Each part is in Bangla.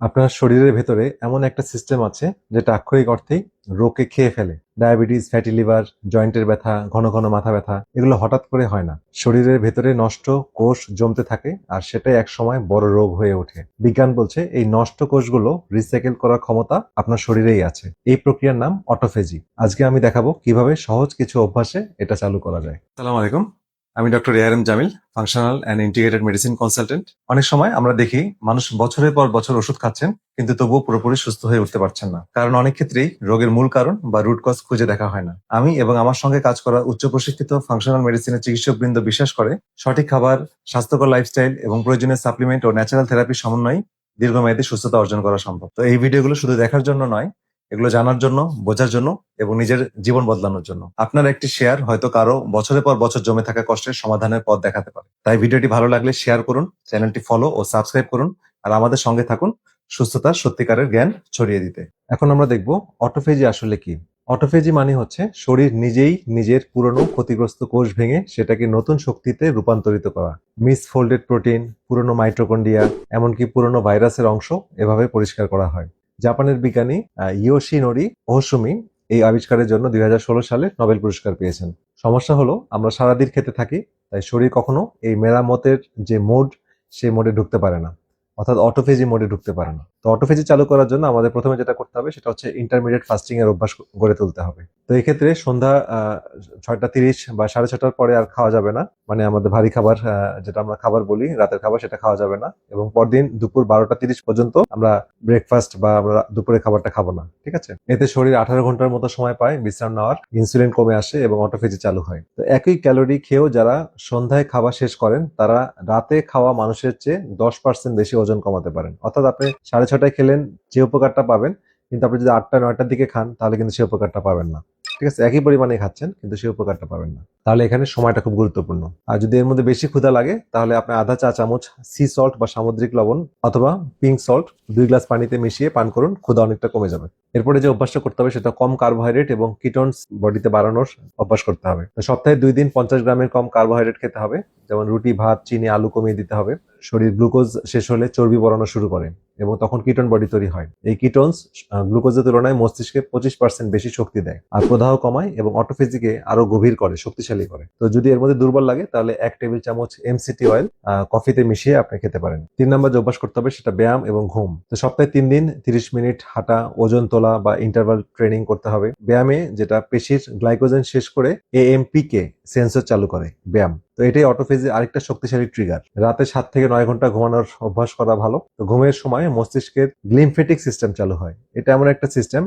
আপনার শরীরের ভেতরে এমন একটা সিস্টেম আছে যেটা আক্ষরিক অর্থেই রোগকে খেয়ে ফেলে। ডায়াবেটিস, ফ্যাটি লিভার, জয়েন্টের ব্যথা, ঘন ঘন মাথা ব্যথা এগুলো হঠাৎ করে হয় না। শরীরের ভেতরে নষ্ট কোষ জমতে থাকে আর সেটাই একসময় বড় রোগ হয়ে ওঠে। বিজ্ঞান বলছে এই নষ্ট কোষগুলো রিসাইকেল করার ক্ষমতা আপনার শরীরেই আছে। এই প্রক্রিয়ার নাম অটোফেজি। আজকে আমি দেখাবো কিভাবে সহজ কিছু অভ্যাসে এটা চালু করা যায়। আসসালামু আলাইকুম, আমি doctor ARM Jamil, functional and integrated medicine consultant. অনেক সময় আমরা দেখি মানুষ বছরের পর বছর ওষুধ খাচ্ছেন কিন্তু তবুও পুরোপুরি সুস্থ হয়ে উঠতে পারছেন না, কারণ অনেক ক্ষেত্রেই রোগের মূল কারণ বা রুট কজ খুঁজে দেখা হয় না। আমি এবং আমার সঙ্গে কাজ করা উচ্চ প্রশিক্ষিত ফাংশনাল মেডিসিনের চিকিৎসকবৃন্দ বিশ্বাস করে সঠিক খাবার, স্বাস্থ্যকর লাইফস্টাইল এবং প্রয়োজনীয় সাপ্লিমেন্ট ও ন্যাচারাল থেরাপির সমন্বয়ে দীর্ঘমেয়াদী সুস্থতা অর্জন করা সম্ভব। তো এই ভিডিওগুলো শুধু দেখার জন্য নয়, এগুলো জানার জন্য, বোঝার জন্য এবং নিজের জীবন বদলানোর জন্য। আপনার একটি শেয়ার হয়তো কারো বছরের পর বছর জমে থাকা কষ্টের সমাধানের পথ দেখাতে পারে। তাই ভিডিওটি ভালো লাগলে শেয়ার করুন, চ্যানেলটি ফলো ও সাবস্ক্রাইব করুন, আর আমাদের সঙ্গে থাকুন সুস্থতার সত্যিকারের জ্ঞান ছড়িয়ে দিতে। এখন আমরা দেখব অটোফেজি আসলে কি। অটোফেজি মানে হচ্ছে শরীর নিজেই নিজের পুরনো ক্ষতিগ্রস্ত কোষ ভেঙে সেটাকে নতুন শক্তিতে রূপান্তরিত করা। মিসফোল্ডেড প্রোটিন, পুরনো মাইটোকন্ড্রিয়া, এমনকি পুরনো ভাইরাসের অংশ এভাবে পরিষ্কার করা হয়। জাপানের বিজ্ঞানী ইয়োশিনোরি ওহসুমি এই আবিষ্কারের জন্য 2016 সালে নোবেল পুরস্কার পেয়েছেন। সমস্যা হলো আমরা সারাদিন খেতে থাকি, তাই শরীর কখনো এই মেরামতের যে মোড, সেই মোডে ঢুকতে পারে না, অর্থাৎ অটোফেজি মোডে ঢুকতে পারে না। তো অটোফেজি চালু করার জন্য আমাদের প্রথমে যেটা করতে হবে সেটা হচ্ছে ইন্টারমিডিয়েট ফাস্টিং এর অভ্যাস গড়ে তুলতে হবে। তো এই ক্ষেত্রে সন্ধ্যা 6টা 30 বা 6:30টার পরে আর খাওয়া যাবে না, মানে আমাদের ভারী খাবার, যেটা আমরা খাবার বলি রাতের খাবার, সেটা খাওয়া যাবে না। এবং পরদিন দুপুর 12টা 30 পর্যন্ত আমরা ব্রেকফাস্ট বা আমরা দুপুরে খাবারটা খাবো না, ঠিক আছে? এতে শরীর 18 ঘন্টার মতো সময় পায় বিশ্রাম নেওয়ার, ইনসুলিন কমে আসে এবং অটোফেজি চালু হয়। তো একই ক্যালোরি খেয়েও যারা সন্ধ্যায় খাওয়া শেষ করেন তারা রাতে খাওয়া মানুষের চেয়ে 10% বেশি ওজন কমাতে পারেন। অর্থাৎ আপনি 6:30টায় খেলেন যে উপকারটা পাবেন, কিন্তু আপনি যদি 8টা 9টার দিকে খান তাহলে কিন্তু সে উপকারটা পাবেন না। ঠিক আছে, একই পরিমাণে খাচ্ছেন কিন্তু সে উপকারটা পাবেন না। তাহলে এখানে সময়টা খুব গুরুত্বপূর্ণ। আর যদি এর মধ্যে বেশি ক্ষুধা লাগে তাহলে আপনি আধা চা চামচ সি সল্ট বা সামুদ্রিক লবণ অথবা পিঙ্ক সল্ট 2 গ্লাস পানিতে মিশিয়ে পান করুন, ক্ষুধা অনেকটা কমে যাবে। এরপরে যে অভ্যাসটা করতে হবে সেটা কম কার্বোহাইড্রেট এবং কিটোনস বডিতে বাড়ানোর অভ্যাস করতে হবে। তো সপ্তাহে 2 দিন 50 গ্রামের কম কার্বোহাইড্রেট খেতে হবে, যেমন রুটি, ভাত, চিনি, আলু কমিয়ে দিতে হবে। শরীর গ্লুকোজ শেষ হলে চর্বি বাড়ানো শুরু করে এবং তখন কিটোন বডি তৈরি হয়। এই কিটোনস গ্লুকোজের তুলনায় মস্তিষ্কে 25% বেশি শক্তি দেয় আর প্রদাহ কমায় এবং অটোফেজিকে আরো গভীর করে, শক্তিশালী করে। তো যদি এর মধ্যে দুর্বল লাগে তাহলে 1 টেবিল চামচ এমসিটি অয়েল কফিতে মিশিয়ে আপনি খেতে পারেন। 3 নম্বর যে অভ্যাস করতে হবে সেটা ব্যায়াম এবং ঘুম। তো সপ্তাহে 3 দিন 30 মিনিট হাঁটা, ওজন তোলা বা ইন্টারভাল ট্রেনিং করতে হবে। ব্যায়ামে যেটা পেশির গ্লাইকোজেন শেষ করে এএমপিকে সেন্সর চালু করে ব্যায়াম। তো এটাই অটোফেজির আরেকটা শক্তিশালী ট্রিগার। রাতে 7 থেকে 9 ঘন্টা ঘুমানোর অভ্যাস করা ভালো। তো ঘুমের সময় মস্তিষ্কের গ্লিমফেটিক সিস্টেম চালু হয়। এটা এমন একটা সিস্টেম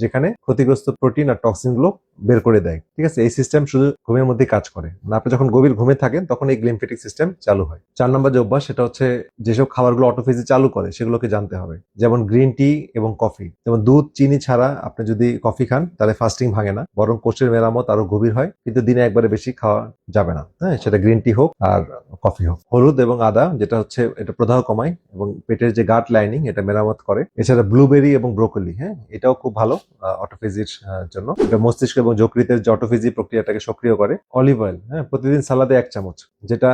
যেখানে ক্ষতিগ্রস্ত প্রোটিন আর টক্সিন গুলো বের করে দেয়। ঠিক আছে, এই সিস্টেম শুধু ঘুমের মধ্যে কাজ করে না। আপনি যখন গভীর ঘুমে থাকেন তখন এই গ্লিমফেটিক সিস্টেম চালু হয়। 4 নম্বর যে অভ্যাস সেটা হচ্ছে যেসব খাবারগুলো অটোফেজি চালু করে সেগুলোকে জানতে হবে, যেমন গ্রিন টি এবং কফি। যেমন দুধ, চিনি ছাড়া আপনি যদি কফি খান তাহলে ফাস্টিং ভাঙে না, বরং কোষের মেরামত আরো গভীর হয়, কিন্তু দিনে একবারে বেশি খাওয়া যাবে না। হ্যাঁ, সেটা গ্রিন টি হোক আর কফি হোক। হলুদ এবং আদা যেটা হচ্ছে এটা প্রদাহ কমায় এবং পেটের যে গাট লাইনিং এটা মেরামত করে। এছাড়া ব্লুবেরি এবং ব্রোকলি, হ্যাঁ, এটাও খুব ভালো অটোফেজির জন্য। এটা মস্তিষ্ক এবং যকৃতের যে অটোফেজি প্রক্রিয়াটাকে সক্রিয় করে। অলিভ অয়েল, হ্যাঁ, প্রতিদিন সালাদে 1 চামচ, যেটা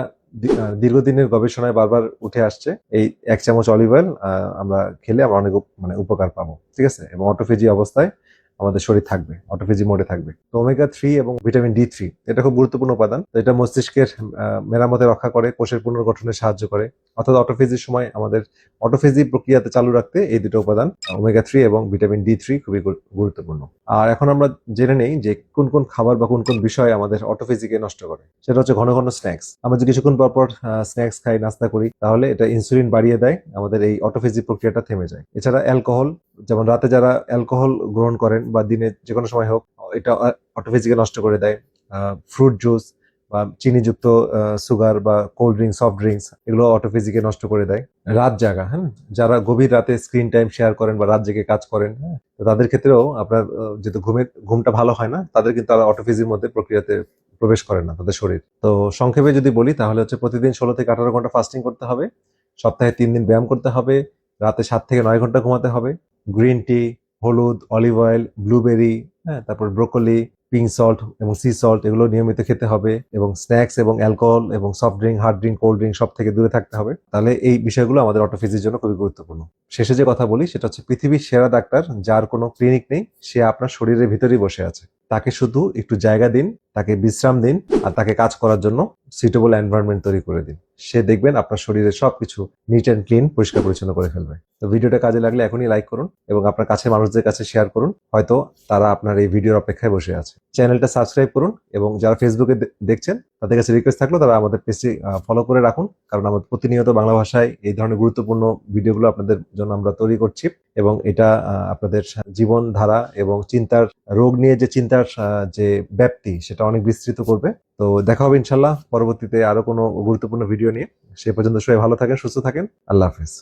দীর্ঘদিনের গবেষণায় বারবার উঠে আসছে। এই 1 চামচ অলিভ অয়েল আমরা খেলে আমরা অনেক মানে উপকার পাবো। ঠিক আছে, এবং অটোফেজি অবস্থায় আমাদের শরীর থাকবে, অটোফেজি মোডে থাকবে। তো ওমেগা 3 এবং ভিটামিন D3 এটা খুব গুরুত্বপূর্ণ উপাদান। তো এটা মস্তিষ্কের মেরামতে রক্ষা করে, কোষের পুনর্গঠনে সাহায্য করে। অর্থাৎ অটোফেজির সময় আমাদের অটোফেজি প্রক্রিয়াতে চালু রাখতে এই দুটো উপাদান ওমেগা 3 এবং ভিটামিন D3 খুবই গুরুত্বপূর্ণ। আর এখন আমরা জেনে নেই যে কোন কোন খাবার বা কোন কোন বিষয় আমাদের অটোফেজিকে নষ্ট করে। সেটা হচ্ছে ঘন ঘন স্ন্যাক্স। আমরা যদি কিছুক্ষণ পর পর স্ন্যাক্স খাই, নাস্তা করি, তাহলে এটা ইনসুলিন বাড়িয়ে দেয়, আমাদের এই অটোফেজি প্রক্রিয়াটা থেমে যায়। এছাড়া অ্যালকোহল, যেমন রাতে যারা অ্যালকোহল গ্রহণ করেন বা দিনে যে কোনো সময় হোক, এটা অটোফেজিকে নষ্ট করে দেয়। ফ্রুট জুস বা চিনিযুক্ত সুগার বা কোল্ড ড্রিঙ্কস, সফট ড্রিঙ্কস, এগুলো অটোফেজিকে নষ্ট করে দেয়। রাত জাগা, হ্যাঁ, যারা গভীর রাতে স্ক্রিন টাইম শেয়ার করেন বা রাত জেগে কাজ করেন, হ্যাঁ, তো তাদের ক্ষেত্রেও আপনার যেহেতু ঘুমটা ভালো হয় না, তাদের কিন্তু অটোফেজির মধ্যে প্রক্রিয়াতে প্রবেশ করে না তাদের শরীর। তো সংক্ষেপে যদি বলি তাহলে হচ্ছে প্রতিদিন 16 থেকে 18 ঘন্টা ফাস্টিং করতে হবে, সপ্তাহে 3 দিন ব্যায়াম করতে হবে, রাতে 7 থেকে 9 ঘন্টা ঘুমাতে হবে, গ্রিন টি, হলুদ, অলিভ অয়েল, ব্লুবেরি, হ্যাঁ, তারপর ব্রোকলি, পিঙ্ক সল্ট এবং সি সল্ট এগুলো নিয়মিত খেতে হবে, এবং স্ন্যাক্স এবং অ্যালকোহল এবং soft drink, hard drink, cold drink সব থেকে দূরে থাকতে হবে। তাহলে এই বিষয়গুলো আমাদের অটোফেজির জন্য খুবই গুরুত্বপূর্ণ। শেষে যে কথা বলি সেটা হচ্ছে, পৃথিবীর সেরা ডাক্তার যার কোনো ক্লিনিক নেই, সে আপনার শরীরের ভিতরেই বসে আছে। তাকে শুধু একটু জায়গা দিন, তাকে বিশ্রাম দিন, আর তাকে কাজ করার জন্য সুইটেবল এনভায়রনমেন্ট তৈরি করে দিন। সে দেখবেন আপনার শরীরের সবকিছু নিট অ্যান্ড ক্লিন, পরিষ্কার পরিচ্ছন্ন করে ফেলবে। তো ভিডিওটা কাজে লাগলে এখনই লাইক করুন এবং আপনার কাছের মানুষদের কাছে শেয়ার করুন, হয়তো তারা আপনার এই ভিডিওর অপেক্ষায় বসে আছে। চ্যানেলটা সাবস্ক্রাইব করুন, এবং যারা ফেসবুকে দেখছেন তাদের কাছে রিকোয়েস্ট থাকলো তারা আমাদের পেজটি ফলো করে রাখুন, কারণ আমাদের প্রতিনিয়ত বাংলা ভাষায় এই ধরনের গুরুত্বপূর্ণ ভিডিওগুলো আপনাদের জন্য আমরা তৈরি করছি, এবং এটা আপনাদের জীবনধারা এবং চিন্তার, রোগ নিয়ে যে চিন্তার যে ব্যাপ্তি সেটা অনেক বিস্তৃত করবে। তো দেখা হবে ইনশাল্লাহ পরবর্তীতে আরো কোনো গুরুত্বপূর্ণ ভিডিও নিয়ে। সে পর্যন্ত সবাই ভালো থাকেন, সুস্থ থাকেন। আল্লাহ হাফেজ।